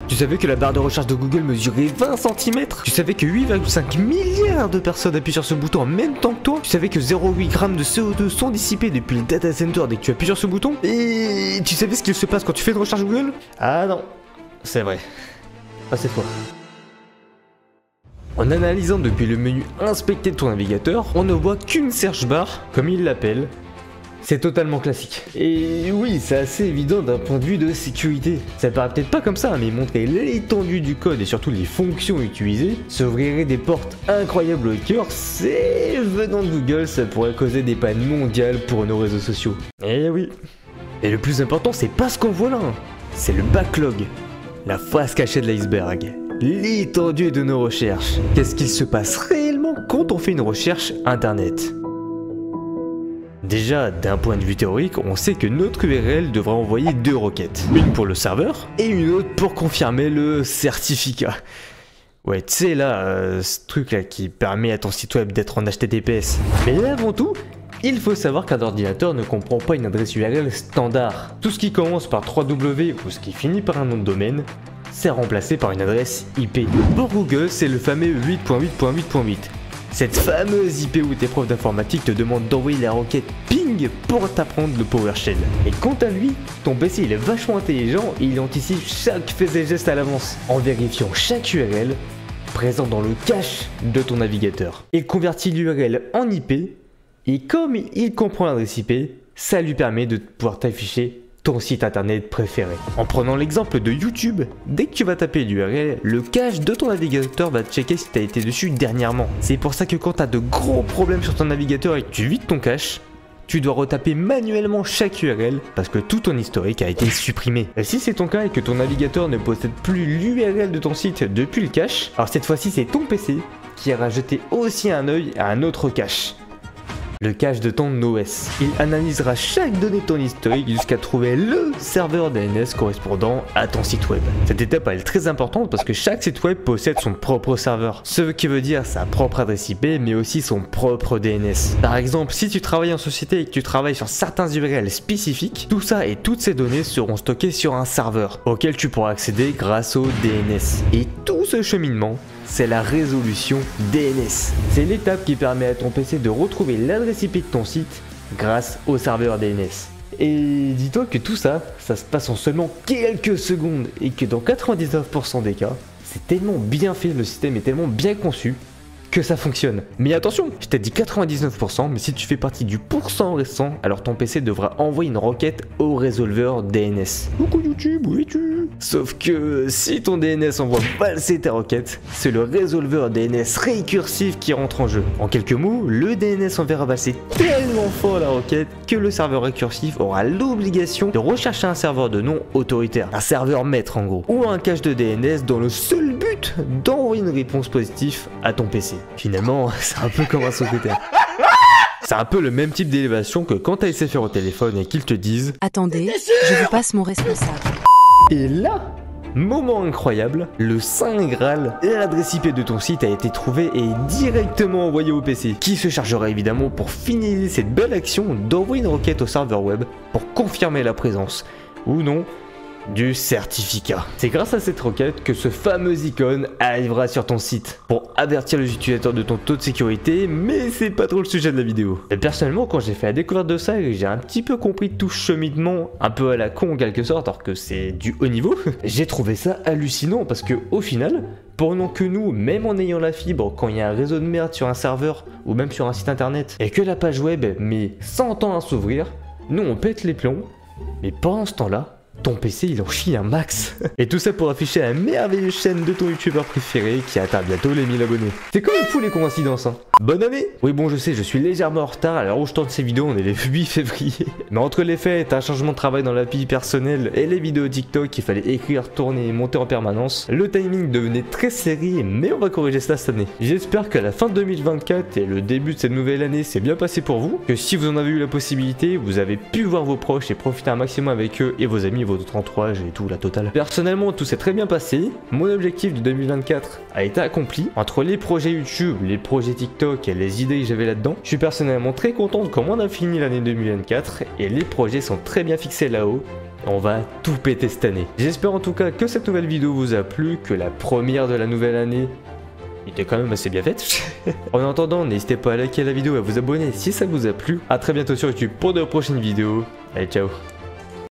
Tu savais que la barre de recherche de Google mesurait 20 cm? Tu savais que 8,5 milliards de personnes appuient sur ce bouton en même temps que toi? Tu savais que 0,8 g de CO2 sont dissipés depuis le data center dès que tu appuies sur ce bouton? Et tu savais ce qu'il se passe quand tu fais une recherche Google? Ah non, c'est vrai. Pas cette fois. En analysant depuis le menu inspecté de ton navigateur, on ne voit qu'une search bar, comme il l'appelle. C'est totalement classique. Et oui, c'est assez évident d'un point de vue de sécurité. Ça paraît peut-être pas comme ça, mais montrer l'étendue du code et surtout les fonctions utilisées s'ouvrirait des portes incroyables au cœur. C'est venant de Google, ça pourrait causer des pannes mondiales pour nos réseaux sociaux. Et oui. Et le plus important, c'est pas ce qu'on voit là, c'est le backlog, la face cachée de l'iceberg. L'étendue de nos recherches. Qu'est-ce qu'il se passe réellement quand on fait une recherche internet? Déjà, d'un point de vue théorique, on sait que notre URL devra envoyer deux requêtes. Une pour le serveur et une autre pour confirmer le certificat. Ouais, tu sais là, ce truc là qui permet à ton site web d'être en HTTPS. Mais avant tout, il faut savoir qu'un ordinateur ne comprend pas une adresse URL standard. Tout ce qui commence par 3W ou ce qui finit par un nom de domaine, c'est remplacé par une adresse IP. Pour Google, c'est le fameux 8.8.8.8. Cette fameuse IP où tes profs d'informatique te demandent d'envoyer la requête ping pour t'apprendre le PowerShell. Et quant à lui, ton PC il est vachement intelligent et il anticipe chaque fait et geste à l'avance, en vérifiant chaque URL présent dans le cache de ton navigateur. Il convertit l'URL en IP, et comme il comprend l'adresse IP, ça lui permet de pouvoir t'afficher ton site internet préféré. En prenant l'exemple de YouTube, dès que tu vas taper l'URL, le cache de ton navigateur va checker si tu as été dessus dernièrement. C'est pour ça que quand tu as de gros problèmes sur ton navigateur et que tu vides ton cache, tu dois retaper manuellement chaque URL parce que tout ton historique a été supprimé. Et si c'est ton cas et que ton navigateur ne possède plus l'URL de ton site depuis le cache, alors cette fois-ci c'est ton PC qui ira jeter aussi un œil à un autre cache. Le cache de ton OS. Il analysera chaque donnée de ton historique jusqu'à trouver le serveur DNS correspondant à ton site web. Cette étape elle est très importante parce que chaque site web possède son propre serveur. Ce qui veut dire sa propre adresse IP mais aussi son propre DNS. Par exemple, si tu travailles en société et que tu travailles sur certains URL spécifiques, tout ça et toutes ces données seront stockées sur un serveur auquel tu pourras accéder grâce au DNS. Et tout ce cheminement, c'est la résolution DNS. C'est l'étape qui permet à ton PC de retrouver l'adresse IP de ton site grâce au serveur DNS. Et dis-toi que tout ça, ça se passe en seulement quelques secondes et que dans 99% des cas, c'est tellement bien fait, le système est tellement bien conçu que ça fonctionne. Mais attention, je t'ai dit 99%, mais si tu fais partie du pourcent restant, alors ton PC devra envoyer une requête au résolveur DNS. Coucou YouTube, où es-tu? Sauf que si ton DNS envoie valser ta requête, c'est le résolveur DNS récursif qui rentre en jeu. En quelques mots, le DNS enverra valser tellement fort la requête que le serveur récursif aura l'obligation de rechercher un serveur de nom autoritaire, un serveur maître en gros, ou un cache de DNS dans le seul but d'envoyer une réponse positive à ton PC. Finalement, c'est un peu comme un secrétaire. C'est un peu le même type d'élévation que quand t'as essayé de faire au téléphone et qu'ils te disent « Attendez, je vous passe mon responsable ». Et là, moment incroyable, le Saint Graal, l'adresse IP de ton site a été trouvée et directement envoyée au PC, qui se chargera évidemment pour finaliser cette belle action d'envoyer une requête au serveur web pour confirmer la présence, ou non, du certificat. C'est grâce à cette requête que ce fameux icône arrivera sur ton site pour avertir les utilisateurs de ton taux de sécurité, mais c'est pas trop le sujet de la vidéo. Et personnellement, quand j'ai fait la découverte de ça et j'ai un petit peu compris tout ce cheminement un peu à la con en quelque sorte, alors que c'est du haut niveau, j'ai trouvé ça hallucinant parce que au final, pendant que nous, même en ayant la fibre, quand il y a un réseau de merde sur un serveur ou même sur un site internet et que la page web met 100 ans à s'ouvrir, nous on pète les plombs, mais pendant ce temps-là, ton PC il en chie un max. Et tout ça pour afficher la merveilleuse chaîne de ton youtubeur préféré qui atteint bientôt les 1000 abonnés. C'est quand même fou les coïncidences hein. Bonne année! Oui bon je sais, je suis légèrement en retard, à l'heure où je tourne ces vidéos on est le 8 février. Mais entre les fêtes, un changement de travail dans la vie personnelle et les vidéos TikTok qu'il fallait écrire, tourner et monter en permanence, le timing devenait très serré mais on va corriger cela cette année. J'espère que la fin de 2024 et le début de cette nouvelle année s'est bien passé pour vous, que si vous en avez eu la possibilité, vous avez pu voir vos proches et profiter un maximum avec eux et vos amis, votre entourage et tout, la totale. Personnellement, tout s'est très bien passé. Mon objectif de 2024 a été accompli. Entre les projets YouTube, les projets TikTok et les idées que j'avais là-dedans, je suis personnellement très content de comment on a fini l'année 2024 et les projets sont très bien fixés là-haut On va tout péter cette année. J'espère en tout cas que cette nouvelle vidéo vous a plu, que la première de la nouvelle année était quand même assez bien faite. En attendant, n'hésitez pas à liker la vidéo et à vous abonner si ça vous a plu. A très bientôt sur YouTube pour de prochaines vidéos. Allez, ciao.